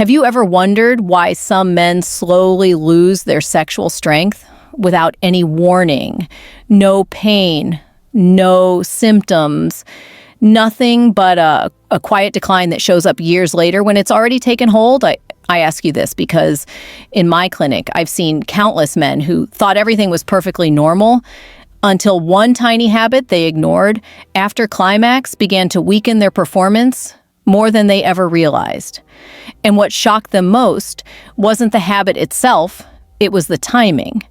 Have you ever wondered why some men slowly lose their sexual strength without any warning? No pain, no symptoms, nothing but a quiet decline that shows up years later when it's already taken hold? I ask you this because in my clinic, I've seen countless men who thought everything was perfectly normal until one tiny habit they ignored after climax began to weaken their performance more than they ever realized. And what shocked them most wasn't the habit itself, it was the timing.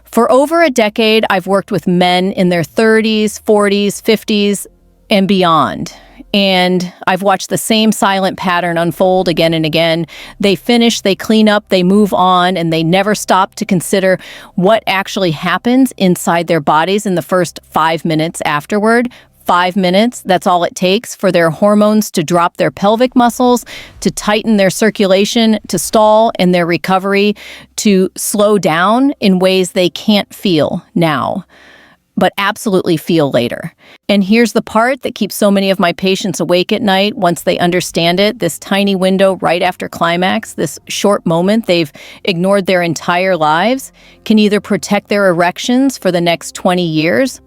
For over a decade, I've worked with men in their 30s, 40s, 50s, and beyond. And I've watched the same silent pattern unfold again and again. They finish, they clean up, they move on, and they never stop to consider what actually happens inside their bodies in the first 5 minutes afterward. 5 minutes, that's all it takes for their hormones to drop their pelvic muscles, to tighten their circulation, to stall, and their recovery to slow down in ways they can't feel now, but absolutely feel later. And here's the part that keeps so many of my patients awake at night once they understand it. This tiny window right after climax, this short moment they've ignored their entire lives, can either protect their erections for the next 20 years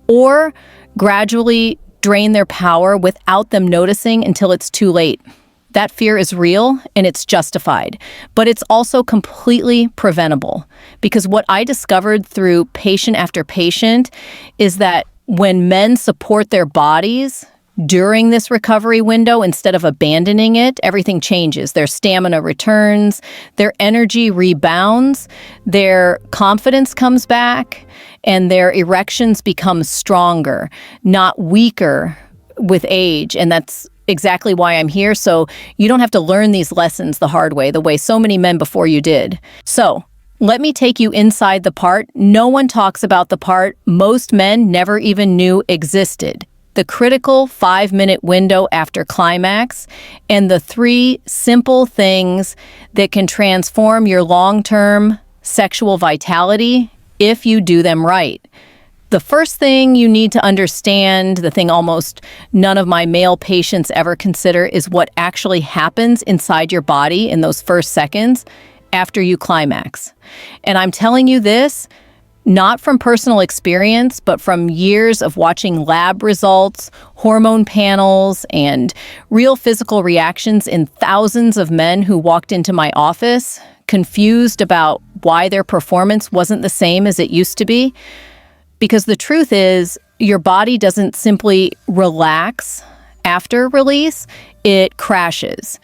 or gradually drain their power without them noticing until it's too late. That fear is real and it's justified, but it's also completely preventable because what I discovered through patient after patient is that when men support their bodies during this recovery window instead of abandoning it, everything changes. Their stamina returns, their energy rebounds, their confidence comes back, and their erections become stronger, not weaker with age. And that's exactly why I'm here, so you don't have to learn these lessons the hard way, the way so many men before you did. So, let me take you inside the part no one talks about, the part most men never even knew existed. The critical 5-minute window after climax, and the 3 simple things that can transform your long-term sexual vitality if you do them right. The first thing you need to understand, the thing almost none of my male patients ever consider, is what actually happens inside your body in those first seconds after you climax. And I'm telling you this not from personal experience, but from years of watching lab results, hormone panels, and real physical reactions in thousands of men who walked into my office, confused about why their performance wasn't the same as it used to be. Because the truth is, your body doesn't simply relax after release, it crashes.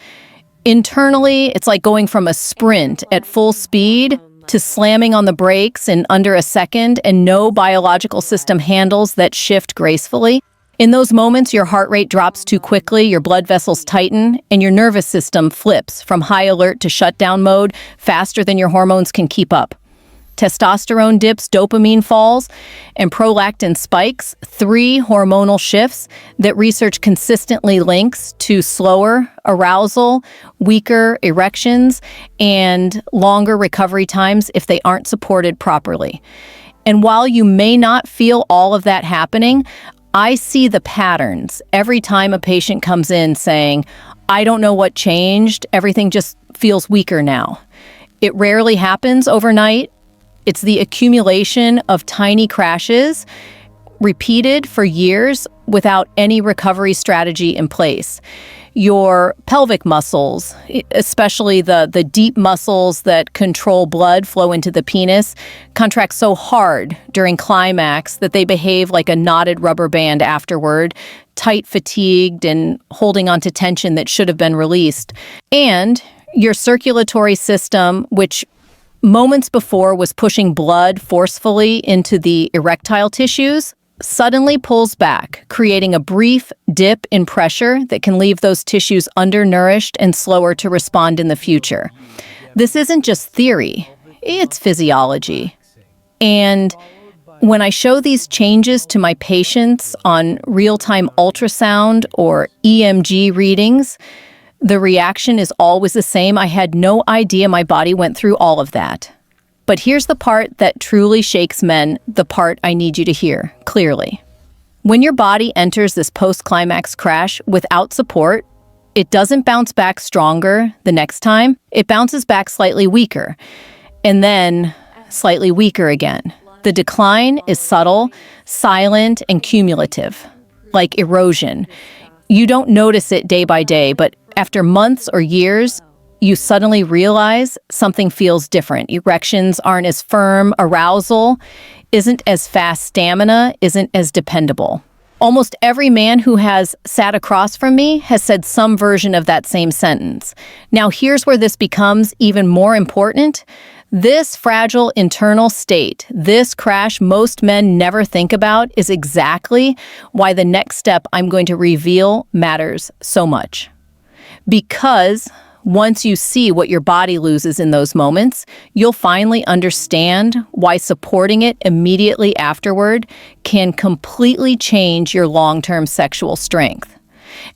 Internally, it's like going from a sprint at full speed to slamming on the brakes in under a second, and no biological system handles that shift gracefully. In those moments, your heart rate drops too quickly, your blood vessels tighten, and your nervous system flips from high alert to shutdown mode faster than your hormones can keep up. Testosterone dips, dopamine falls, and prolactin spikes, 3 hormonal shifts that research consistently links to slower arousal, weaker erections, and longer recovery times if they aren't supported properly. And while you may not feel all of that happening, I see the patterns every time a patient comes in saying, "I don't know what changed, everything just feels weaker now." It rarely happens overnight. It's the accumulation of tiny crashes repeated for years without any recovery strategy in place. Your pelvic muscles, especially the deep muscles that control blood flow into the penis, contract so hard during climax that they behave like a knotted rubber band afterward, tight, fatigued, and holding on to tension that should have been released. And your circulatory system, which moments before was pushing blood forcefully into the erectile tissues, suddenly pulls back, creating a brief dip in pressure that can leave those tissues undernourished and slower to respond in the future. This isn't just theory, it's physiology. And when I show these changes to my patients on real-time ultrasound or EMG readings, the reaction is always the same. I had no idea my body went through all of that. But here's the part that truly shakes men, the part I need you to hear clearly. When your body enters this post-climax crash without support, It doesn't bounce back stronger the next time. It bounces back slightly weaker, and then slightly weaker again. The decline is subtle, silent, and cumulative, like erosion. You don't notice it day by day, but after months or years, you suddenly realize something feels different. Erections aren't as firm, arousal isn't as fast, stamina isn't as dependable. Almost every man who has sat across from me has said some version of that same sentence. Now, here's where this becomes even more important. This fragile internal state, this crash most men never think about, is exactly why the next step I'm going to reveal matters so much. Because once you see what your body loses in those moments, you'll finally understand why supporting it immediately afterward can completely change your long-term sexual strength.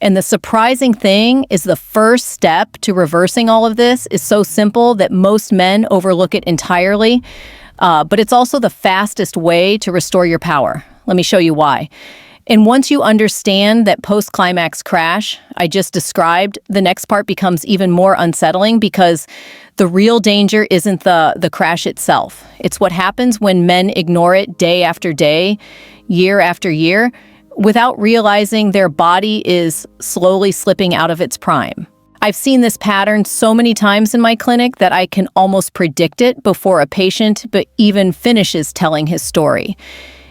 And the surprising thing is the first step to reversing all of this is so simple that most men overlook it entirely, but it's also the fastest way to restore your power. Let me show you why. And once you understand that post-climax crash I just described, the next part becomes even more unsettling because the real danger isn't the crash itself. It's what happens when men ignore it day after day, year after year, without realizing their body is slowly slipping out of its prime. I've seen this pattern so many times in my clinic that I can almost predict it before a patient even finishes telling his story.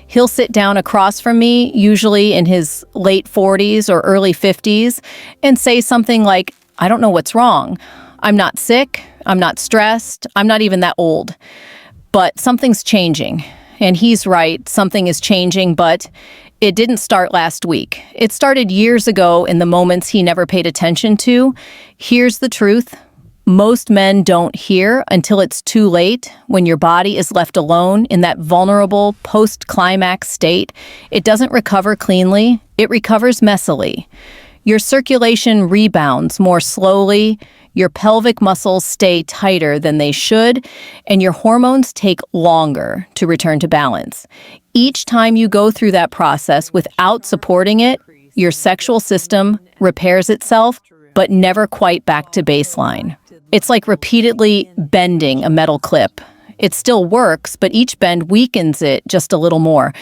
He'll sit down across from me, usually in his late 40s or early 50s, and say something like, "I don't know what's wrong. I'm not sick. I'm not stressed. I'm not even that old. But something's changing." And he's right, something is changing, but it didn't start last week. It started years ago in the moments he never paid attention to. Here's the truth. Most men don't hear until it's too late, when your body is left alone in that vulnerable post-climax state. It doesn't recover cleanly, it recovers messily. Your circulation rebounds more slowly, your pelvic muscles stay tighter than they should, and your hormones take longer to return to balance. Each time you go through that process without supporting it, your sexual system repairs itself, but never quite back to baseline. It's like repeatedly bending a metal clip. It still works, but each bend weakens it just a little more.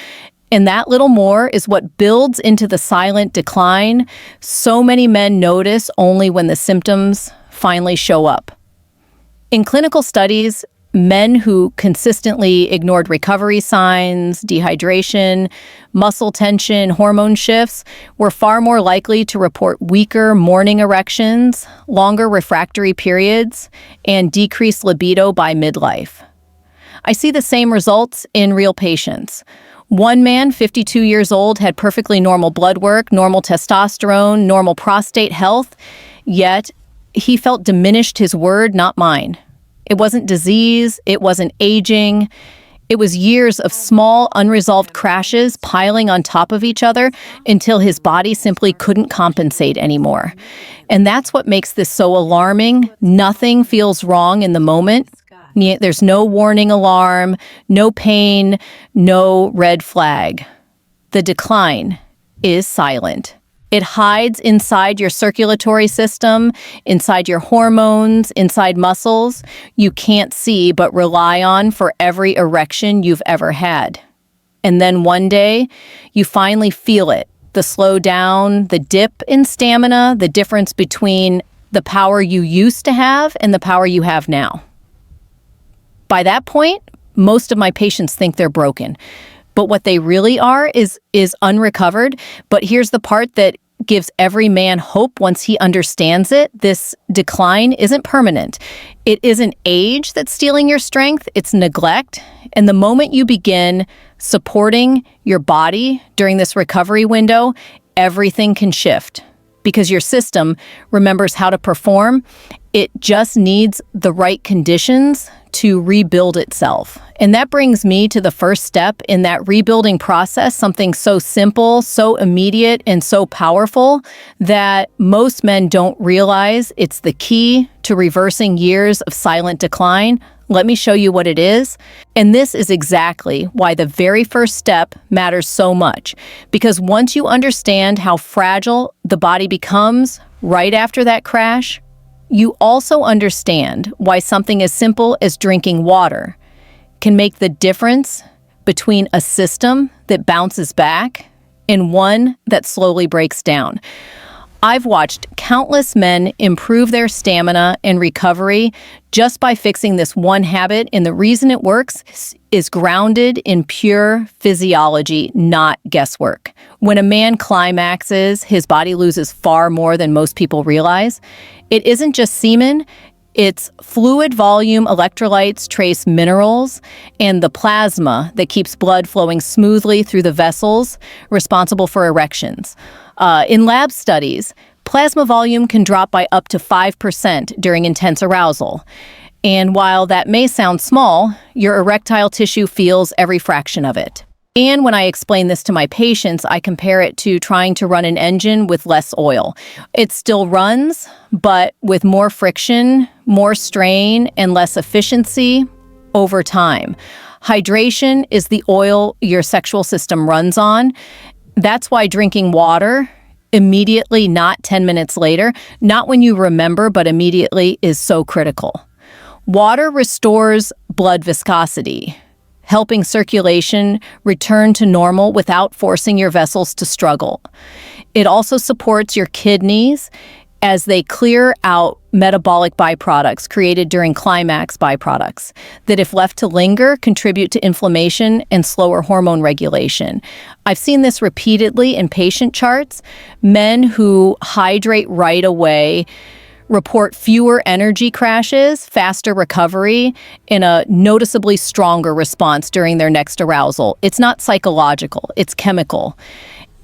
And that little more is what builds into the silent decline so many men notice only when the symptoms finally show up. In clinical studies, men who consistently ignored recovery signs, dehydration, muscle tension, hormone shifts were far more likely to report weaker morning erections, longer refractory periods, and decreased libido by midlife. I see the same results in real patients. One man, 52 years old, had perfectly normal blood work, normal testosterone, normal prostate health, yet he felt diminished, his word, not mine. It wasn't disease, it wasn't aging. It was years of small, unresolved crashes piling on top of each other until his body simply couldn't compensate anymore. And that's what makes this so alarming. Nothing feels wrong in the moment. There's no warning alarm, no pain, no red flag. The decline is silent. It hides inside your circulatory system, inside your hormones, inside muscles you can't see but rely on for every erection you've ever had. And then one day, you finally feel it. The slowdown, the dip in stamina, the difference between the power you used to have and the power you have now. By that point, most of my patients think they're broken. But what they really are is unrecovered. But here's the part that gives every man hope once he understands it. This decline isn't permanent. It isn't age that's stealing your strength, it's neglect. And the moment you begin supporting your body during this recovery window, everything can shift because your system remembers how to perform. It just needs the right conditions to rebuild itself. And that brings me to the first step in that rebuilding process, something so simple, so immediate, and so powerful that most men don't realize it's the key to reversing years of silent decline. Let me show you what it is. And this is exactly why the very first step matters so much. Because once you understand how fragile the body becomes right after that crash, you also understand why something as simple as drinking water can make the difference between a system that bounces back and one that slowly breaks down. I've watched countless men improve their stamina and recovery just by fixing this one habit, and the reason it works is grounded in pure physiology, not guesswork. When a man climaxes, his body loses far more than most people realize. It isn't just semen, it's fluid volume, electrolytes, trace minerals, and the plasma that keeps blood flowing smoothly through the vessels responsible for erections. In lab studies, plasma volume can drop by up to 5% during intense arousal. And while that may sound small, your erectile tissue feels every fraction of it. And when I explain this to my patients, I compare it to trying to run an engine with less oil. It still runs, but with more friction, more strain, and less efficiency over time. Hydration is the oil your sexual system runs on. That's why drinking water immediately, not 10 minutes later, not when you remember, but immediately, is so critical. Water restores blood viscosity, helping circulation return to normal without forcing your vessels to struggle. It also supports your kidneys as they clear out metabolic byproducts created during climax byproducts that, if left to linger, contribute to inflammation and slower hormone regulation. I've seen this repeatedly in patient charts. Men who hydrate right away report fewer energy crashes, faster recovery, and a noticeably stronger response during their next arousal. It's not psychological, it's chemical.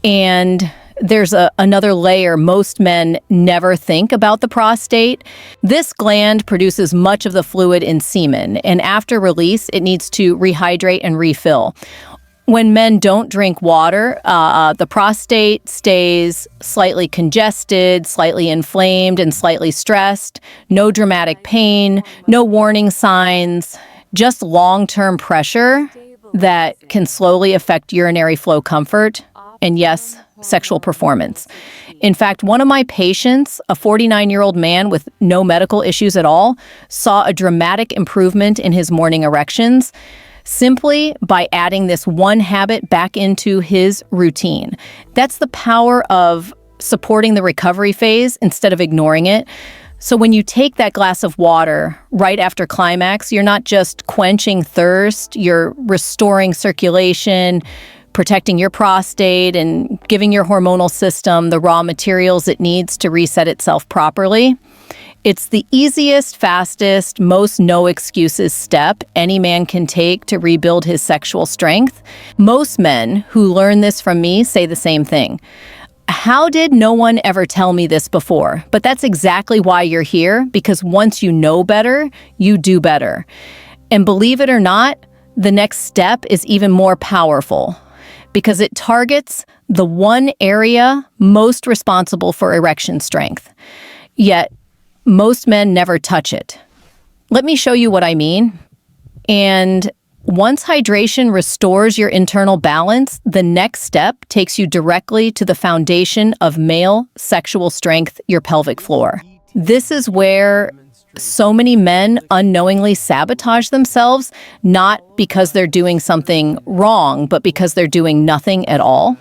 And there's another layer most men never think about: the prostate. This gland produces much of the fluid in semen, and after release, it needs to rehydrate and refill. When men don't drink water, the prostate stays slightly congested, slightly inflamed, and slightly stressed. No dramatic pain, no warning signs, just long-term pressure that can slowly affect urinary flow comfort and, yes, sexual performance. In fact, one of my patients, a 49-year-old man with no medical issues at all, saw a dramatic improvement in his morning erections simply by adding this one habit back into his routine. That's the power of supporting the recovery phase instead of ignoring it. So when you take that glass of water right after climax, you're not just quenching thirst, you're restoring circulation, protecting your prostate, and giving your hormonal system the raw materials it needs to reset itself properly. It's the easiest, fastest, most no excuses step any man can take to rebuild his sexual strength. Most men who learn this from me say the same thing. How did no one ever tell me this before? But that's exactly why you're here, because once you know better, you do better. And believe it or not, the next step is even more powerful, because it targets the one area most responsible for erection strength. Yet, most men never touch it. Let me show you what I mean. And once hydration restores your internal balance, the next step takes you directly to the foundation of male sexual strength, your pelvic floor. This is where so many men unknowingly sabotage themselves, not because they're doing something wrong, but because they're doing nothing at all.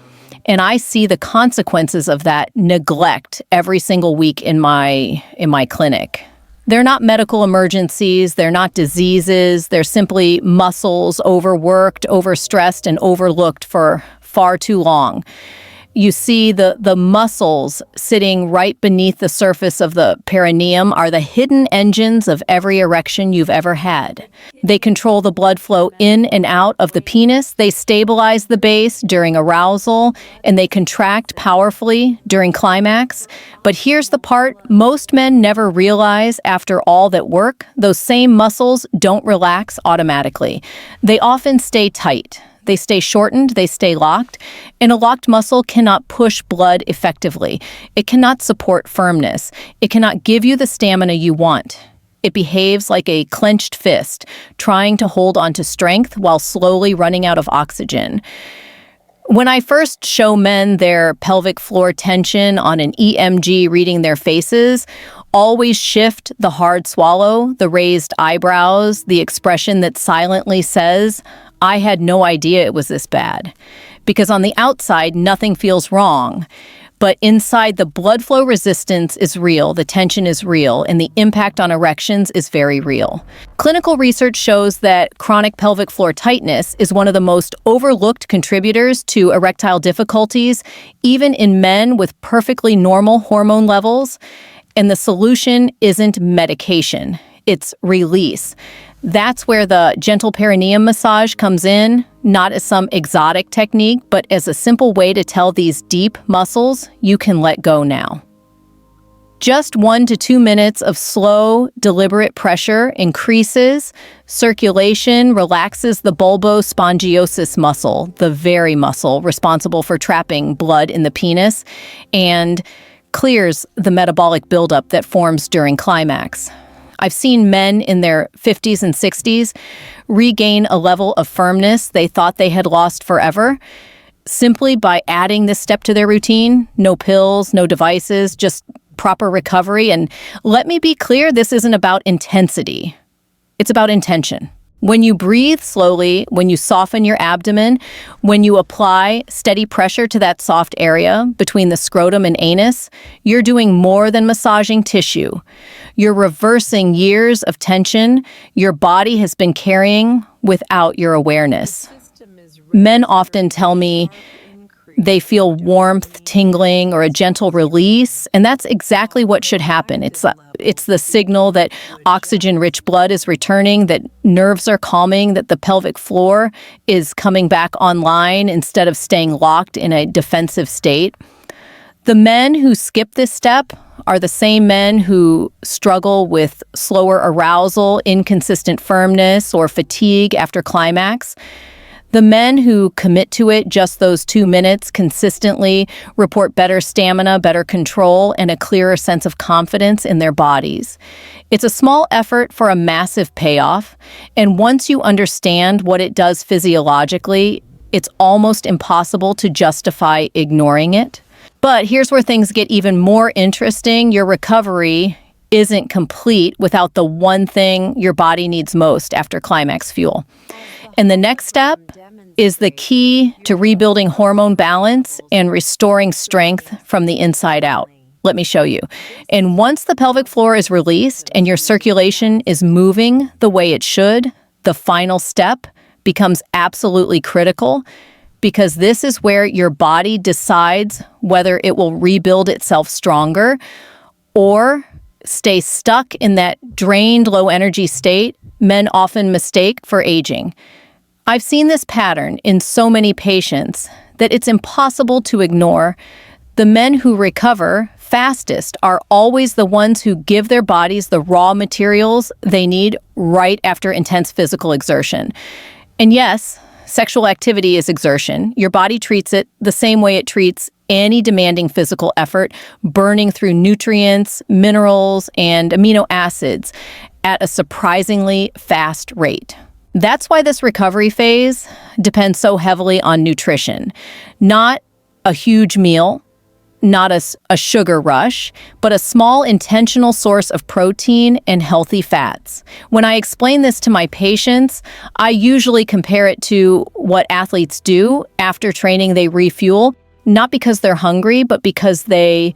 And I see the consequences of that neglect every single week in my clinic. They're not medical emergencies, they're not diseases, they're simply muscles overworked, overstressed, and overlooked for far too long. you see the muscles sitting right beneath the surface of the perineum are the hidden engines of every erection you've ever had. They control the blood flow in and out of the penis, they stabilize the base during arousal, and they contract powerfully during climax. But here's the part most men never realize after all that work: those same muscles don't relax automatically. They often stay tight. They stay shortened, they stay locked, and a locked muscle cannot push blood effectively. It cannot support firmness. It cannot give you the stamina you want. It behaves like a clenched fist, trying to hold on to strength while slowly running out of oxygen. When I first show men their pelvic floor tension on an EMG reading their faces, always shift the hard swallow, the raised eyebrows, the expression that silently says, "I had no idea it was this bad." Because on the outside, nothing feels wrong. But inside, the blood flow resistance is real, the tension is real, and the impact on erections is very real. Clinical research shows that chronic pelvic floor tightness is one of the most overlooked contributors to erectile difficulties, even in men with perfectly normal hormone levels. And the solution isn't medication, it's release. That's where the gentle perineum massage comes in, not as some exotic technique, but as a simple way to tell these deep muscles you can let go now. Just 1 to 2 minutes of slow, deliberate pressure increases circulation, relaxes the bulbospongiosus muscle, the very muscle responsible for trapping blood in the penis, and clears the metabolic buildup that forms during climax. I've seen men in their 50s and 60s regain a level of firmness they thought they had lost forever simply by adding this step to their routine. No pills, no devices, just proper recovery. And let me be clear, this isn't about intensity. It's about intention. When you breathe slowly, when you soften your abdomen, when you apply steady pressure to that soft area between the scrotum and anus, you're doing more than massaging tissue. You're reversing years of tension your body has been carrying without your awareness. Men often tell me they feel warmth, tingling, or a gentle release, and that's exactly what should happen. It's the signal that oxygen-rich blood is returning, that nerves are calming, that the pelvic floor is coming back online instead of staying locked in a defensive state. The men who skip this step are the same men who struggle with slower arousal, inconsistent firmness, or fatigue after climax. The men who commit to it just those 2 minutes consistently report better stamina, better control, and a clearer sense of confidence in their bodies. It's a small effort for a massive payoff, and once you understand what it does physiologically, it's almost impossible to justify ignoring it. But here's where things get even more interesting. Your recovery isn't complete without the one thing your body needs most after climax fuel. And the next step is the key to rebuilding hormone balance and restoring strength from the inside out. Let me show you. And once the pelvic floor is released and your circulation is moving the way it should, the final step becomes absolutely critical, because this is where your body decides whether it will rebuild itself stronger or stay stuck in that drained, low-energy state men often mistake for aging. I've seen this pattern in so many patients that it's impossible to ignore. The men who recover fastest are always the ones who give their bodies the raw materials they need right after intense physical exertion. And yes, sexual activity is exertion. Your body treats it the same way it treats any demanding physical effort, burning through nutrients, minerals, and amino acids at a surprisingly fast rate. That's why this recovery phase depends so heavily on nutrition. Not a huge meal, not a sugar rush, but a small intentional source of protein and healthy fats. When I explain this to my patients, I usually compare it to what athletes do after training. They refuel, not because they're hungry, but because they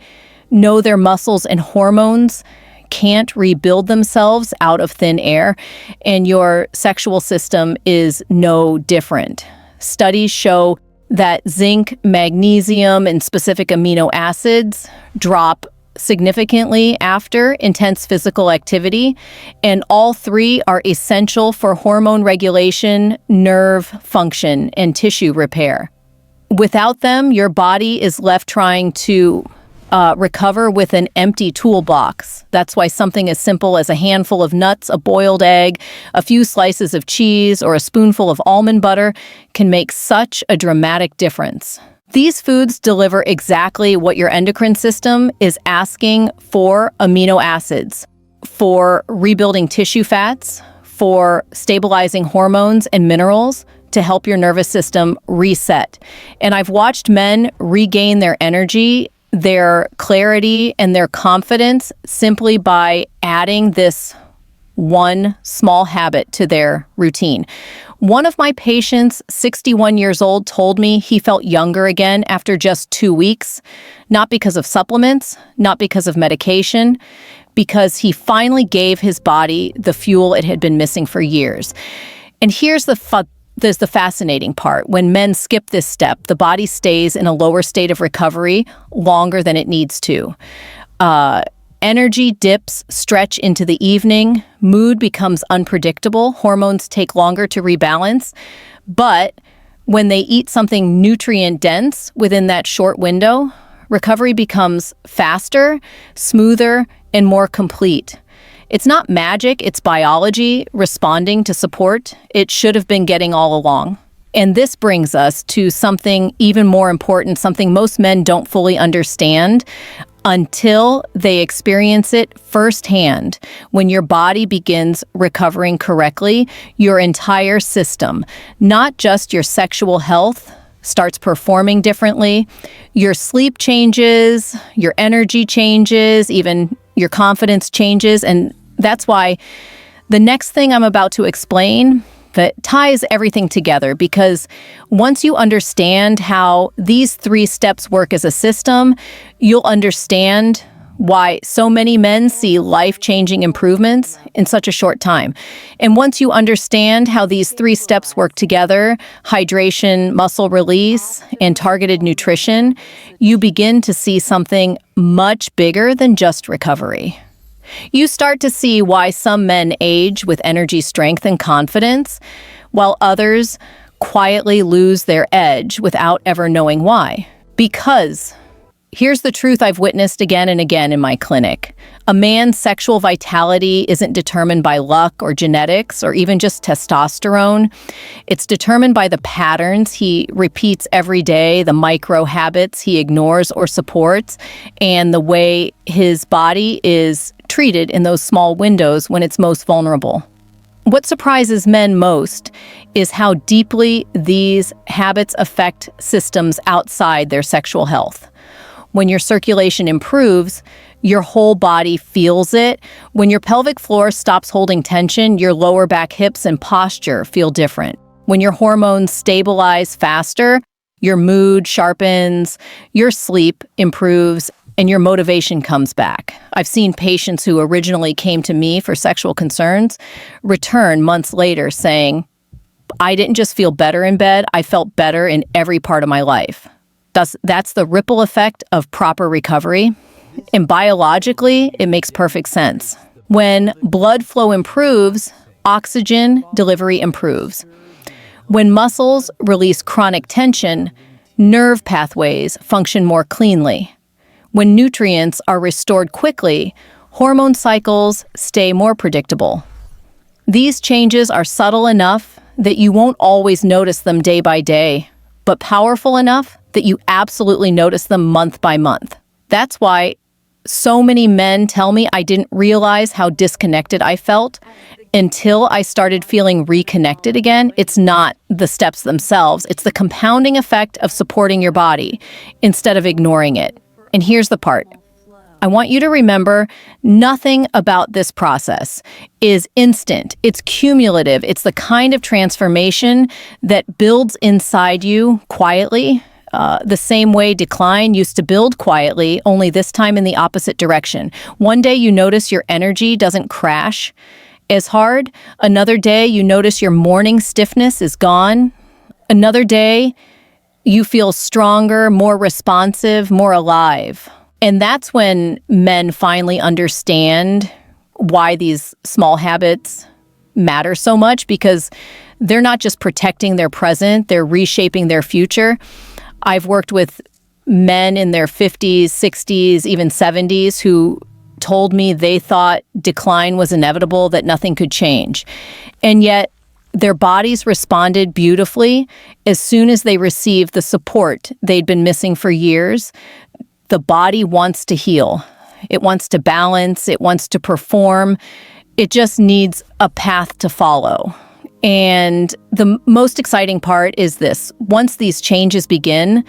know their muscles and hormones can't rebuild themselves out of thin air, and your sexual system is no different. Studies show that zinc, magnesium, and specific amino acids drop significantly after intense physical activity, and all three are essential for hormone regulation, nerve function, and tissue repair. Without them, your body is left trying to recover with an empty toolbox. That's why something as simple as a handful of nuts, a boiled egg, a few slices of cheese, or a spoonful of almond butter can make such a dramatic difference. These foods deliver exactly what your endocrine system is asking for: amino acids, for rebuilding tissue fats, for stabilizing hormones and minerals to help your nervous system reset. And I've watched men regain their energy, their clarity, and their confidence simply by adding this one small habit to their routine. One of my patients, 61 years old, told me he felt younger again after just 2 weeks, not because of supplements, not because of medication, because he finally gave his body the fuel it had been missing for years. And here's there's the fascinating part. When men skip this step, the body stays in a lower state of recovery longer than it needs to. Energy dips stretch into the evening. Mood becomes unpredictable. Hormones take longer to rebalance. But when they eat something nutrient-dense within that short window, recovery becomes faster, smoother, and more complete. It's not magic, it's biology responding to support it should have been getting all along. And this brings us to something even more important, something most men don't fully understand until they experience it firsthand. When your body begins recovering correctly, your entire system, not just your sexual health, starts performing differently. Your sleep changes, your energy changes, even your confidence changes. And that's why the next thing I'm about to explain that ties everything together, because once you understand how these 3 steps work as a system, you'll understand why so many men see life-changing improvements in such a short time. And once you understand how these 3 steps work together, hydration, muscle release, and targeted nutrition, you begin to see something much bigger than just recovery. You start to see why some men age with energy, strength, and confidence, while others quietly lose their edge without ever knowing why. Because here's the truth I've witnessed again and again in my clinic. A man's sexual vitality isn't determined by luck or genetics or even just testosterone. It's determined by the patterns he repeats every day, the micro habits he ignores or supports, and the way his body is treated in those small windows when it's most vulnerable. What surprises men most is how deeply these habits affect systems outside their sexual health. When your circulation improves, your whole body feels it. When your pelvic floor stops holding tension, your lower back, hips, and posture feel different. When your hormones stabilize faster, your mood sharpens, your sleep improves, and your motivation comes back. I've seen patients who originally came to me for sexual concerns return months later saying, I didn't just feel better in bed, I felt better in every part of my life. That's the ripple effect of proper recovery. And biologically, it makes perfect sense. When blood flow improves, oxygen delivery improves. When muscles release chronic tension, nerve pathways function more cleanly. When nutrients are restored quickly, hormone cycles stay more predictable. These changes are subtle enough that you won't always notice them day by day, but powerful enough that you absolutely notice them month by month. That's why so many men tell me I didn't realize how disconnected I felt until I started feeling reconnected again. It's not the steps themselves, it's the compounding effect of supporting your body instead of ignoring it. And here's the part. I want you to remember nothing about this process is instant. It's cumulative. It's the kind of transformation that builds inside you quietly, the same way decline used to build quietly, only this time in the opposite direction. One day you notice your energy doesn't crash as hard. Another day you notice your morning stiffness is gone. Another day You feel stronger, more responsive, more alive. And that's when men finally understand why these small habits matter so much, because they're not just protecting their present, they're reshaping their future. I've worked with men in their 50s, 60s, even 70s who told me they thought decline was inevitable, that nothing could change. And yet their bodies responded beautifully as soon as they received the support they'd been missing for years. The body wants to heal. It wants to balance. It wants to perform. It just needs a path to follow. And the most exciting part is this. Once these changes begin,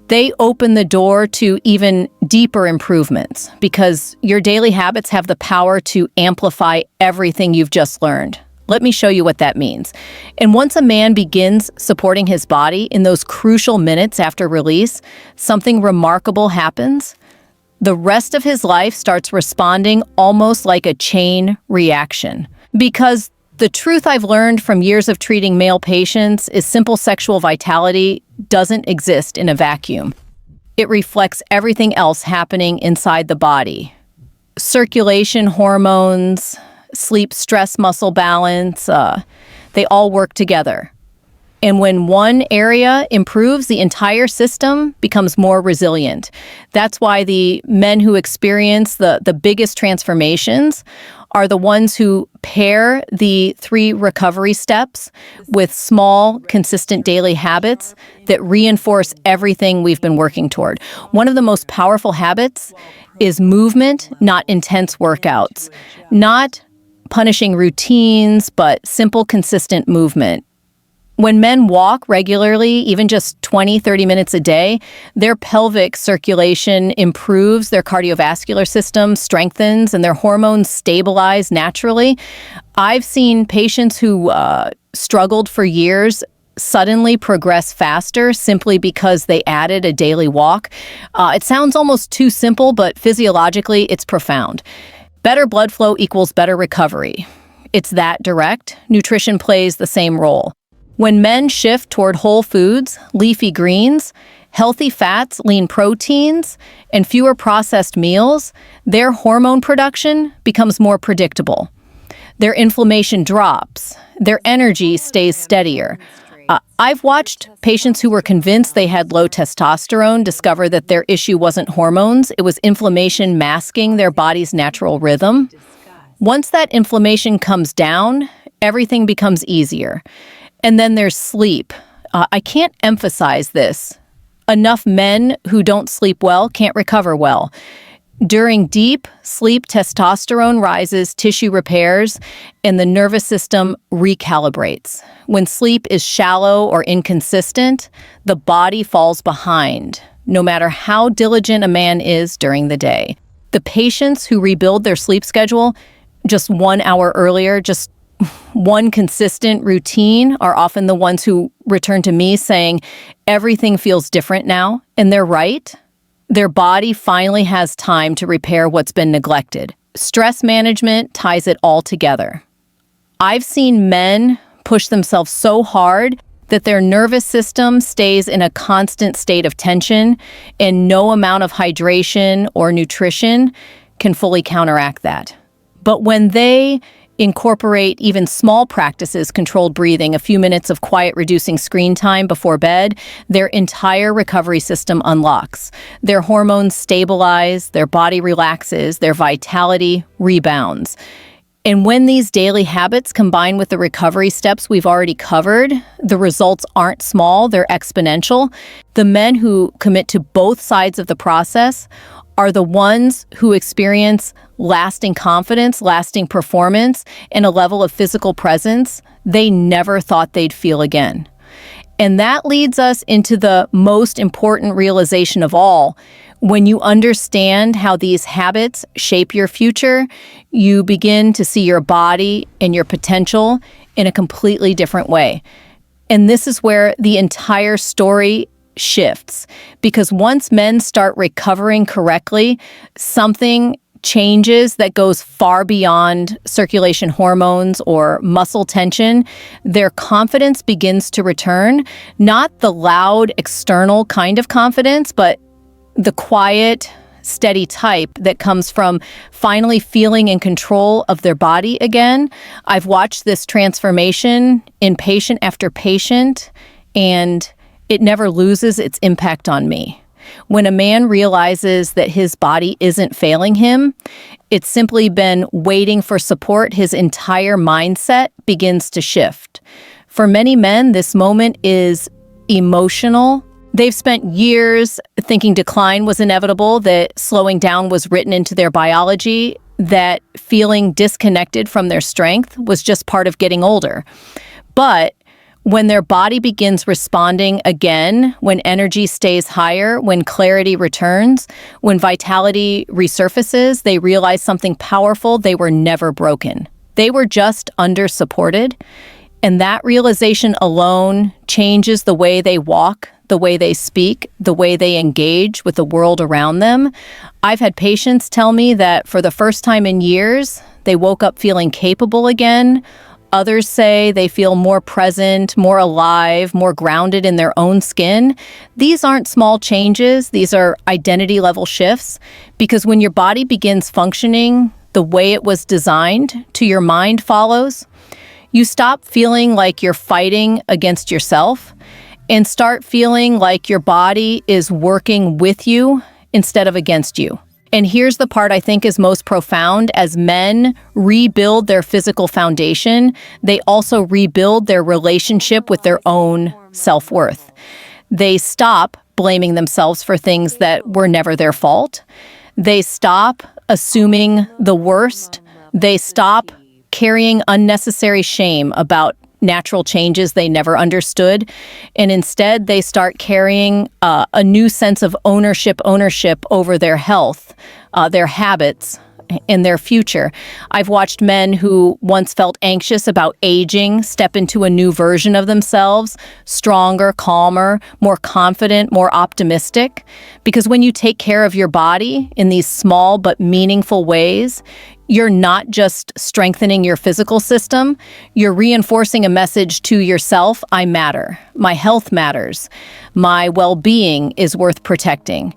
they open the door to even deeper improvements, because your daily habits have the power to amplify everything you've just learned. Let me show you what that means. And once a man begins supporting his body in those crucial minutes after release, something remarkable happens. The rest of his life starts responding almost like a chain reaction. Because the truth I've learned from years of treating male patients is simple sexual vitality doesn't exist in a vacuum. It reflects everything else happening inside the body. Circulation, hormones, sleep, stress, muscle balance, they all work together. And when one area improves, the entire system becomes more resilient. That's why the men who experience the biggest transformations are the ones who pair the 3 recovery steps with small, consistent daily habits that reinforce everything we've been working toward. One of the most powerful habits is movement, not intense workouts. Not punishing routines, but simple, consistent movement. When men walk regularly, even just 20, 30 minutes a day, their pelvic circulation improves, their cardiovascular system strengthens, and their hormones stabilize naturally. I've seen patients who struggled for years suddenly progress faster simply because they added a daily walk. It sounds almost too simple, but physiologically, it's profound. Better blood flow equals better recovery. It's that direct. Nutrition plays the same role. When men shift toward whole foods, leafy greens, healthy fats, lean proteins, and fewer processed meals, their hormone production becomes more predictable. Their inflammation drops. Their energy stays steadier. I've watched patients who were convinced they had low testosterone discover that their issue wasn't hormones, it was inflammation masking their body's natural rhythm. Once that inflammation comes down, everything becomes easier. And then there's sleep. I can't emphasize this. Enough men who don't sleep well can't recover well. During deep sleep, testosterone rises, tissue repairs, and the nervous system recalibrates. When sleep is shallow or inconsistent, the body falls behind, no matter how diligent a man is during the day. The patients who rebuild their sleep schedule just 1 hour earlier, just one consistent routine, are often the ones who return to me saying, everything feels different now, and they're right. Their body finally has time to repair what's been neglected. Stress management ties it all together. I've seen men push themselves so hard that their nervous system stays in a constant state of tension, and no amount of hydration or nutrition can fully counteract that. But when they incorporate even small practices, controlled breathing, a few minutes of quiet reducing screen time before bed, their entire recovery system unlocks. Their hormones stabilize, their body relaxes, their vitality rebounds. And when these daily habits combine with the recovery steps we've already covered, the results aren't small, they're exponential. The men who commit to both sides of the process are the ones who experience lasting confidence, lasting performance, and a level of physical presence they never thought they'd feel again. And that leads us into the most important realization of all. When you understand how these habits shape your future, you begin to see your body and your potential in a completely different way. And this is where the entire story shifts, because once men start recovering correctly, something changes that goes far beyond circulation hormones or muscle tension, their confidence begins to return. Not the loud external kind of confidence, but the quiet, steady type that comes from finally feeling in control of their body again. I've watched this transformation in patient after patient, and it never loses its impact on me. When a man realizes that his body isn't failing him, it's simply been waiting for support, his entire mindset begins to shift. For many men, this moment is emotional. They've spent years thinking decline was inevitable, that slowing down was written into their biology, that feeling disconnected from their strength was just part of getting older. But when their body begins responding again, when energy stays higher, when clarity returns, when vitality resurfaces, they realize something powerful: they were never broken. They were just under-supported. And that realization alone changes the way they walk, the way they speak, the way they engage with the world around them. I've had patients tell me that for the first time in years, they woke up feeling capable again. Others say they feel more present, more alive, more grounded in their own skin. These aren't small changes. These are identity level shifts, because when your body begins functioning the way it was designed, to your mind follows. You stop feeling like you're fighting against yourself and start feeling like your body is working with you instead of against you. And here's the part I think is most profound. As men rebuild their physical foundation, they also rebuild their relationship with their own self-worth. They stop blaming themselves for things that were never their fault. They stop assuming the worst. They stop carrying unnecessary shame about natural changes they never understood. And instead, they start carrying a new sense of ownership over their health, their habits, and their future. I've watched men who once felt anxious about aging step into a new version of themselves, stronger, calmer, more confident, more optimistic. Because when you take care of your body in these small but meaningful ways, you're not just strengthening your physical system, you're reinforcing a message to yourself: I matter, my health matters, my well-being is worth protecting.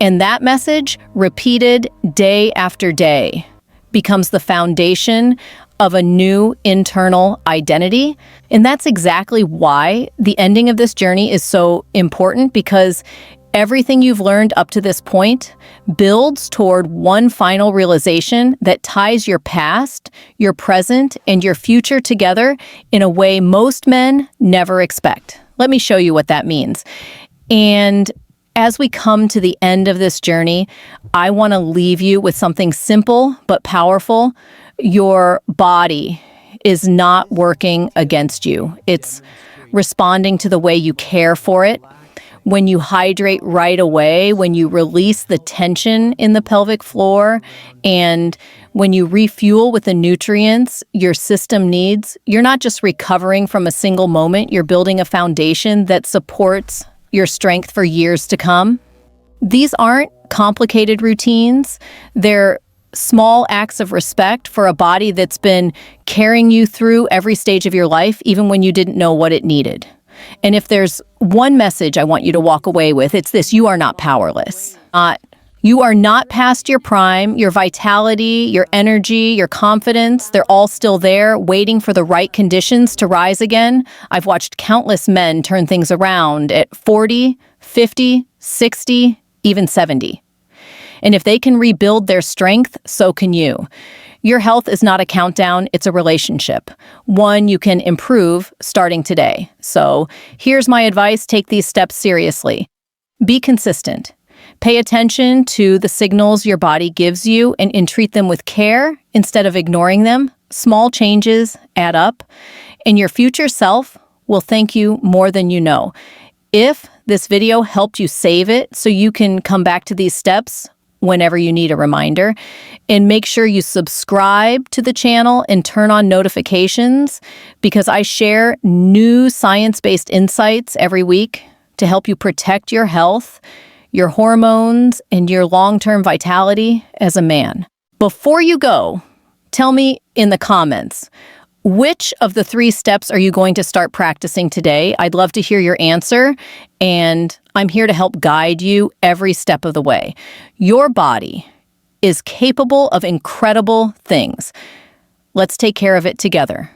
And that message, repeated day after day, becomes the foundation of a new internal identity. And that's exactly why the ending of this journey is so important, because everything you've learned up to this point builds toward one final realization that ties your past, your present, and your future together in a way most men never expect. Let me show you what that means. And as we come to the end of this journey, I want to leave you with something simple but powerful. Your body is not working against you. It's responding to the way you care for it. When you hydrate right away, when you release the tension in the pelvic floor, and when you refuel with the nutrients your system needs, you're not just recovering from a single moment, you're building a foundation that supports your strength for years to come. These aren't complicated routines. They're small acts of respect for a body that's been carrying you through every stage of your life, even when you didn't know what it needed. And if there's one message I want you to walk away with, it's this: you are not powerless. You are not past your prime. Your vitality, your energy, your confidence, they're all still there, waiting for the right conditions to rise again. I've watched countless men turn things around at 40, 50, 60, even 70. And if they can rebuild their strength, so can you. Your health is not a countdown, it's a relationship. One you can improve starting today. So here's my advice: take these steps seriously. Be consistent. Pay attention to the signals your body gives you and treat them with care instead of ignoring them. Small changes add up, and your future self will thank you more than you know. If this video helped you save it so you can come back to these steps whenever you need a reminder, and make sure you subscribe to the channel and turn on notifications, because I share new science-based insights every week to help you protect your health, your hormones, and your long-term vitality as a man. Before you go, tell me in the comments, which of the 3 steps are you going to start practicing today? I'd love to hear your answer, and I'm here to help guide you every step of the way. Your body is capable of incredible things. Let's take care of it together.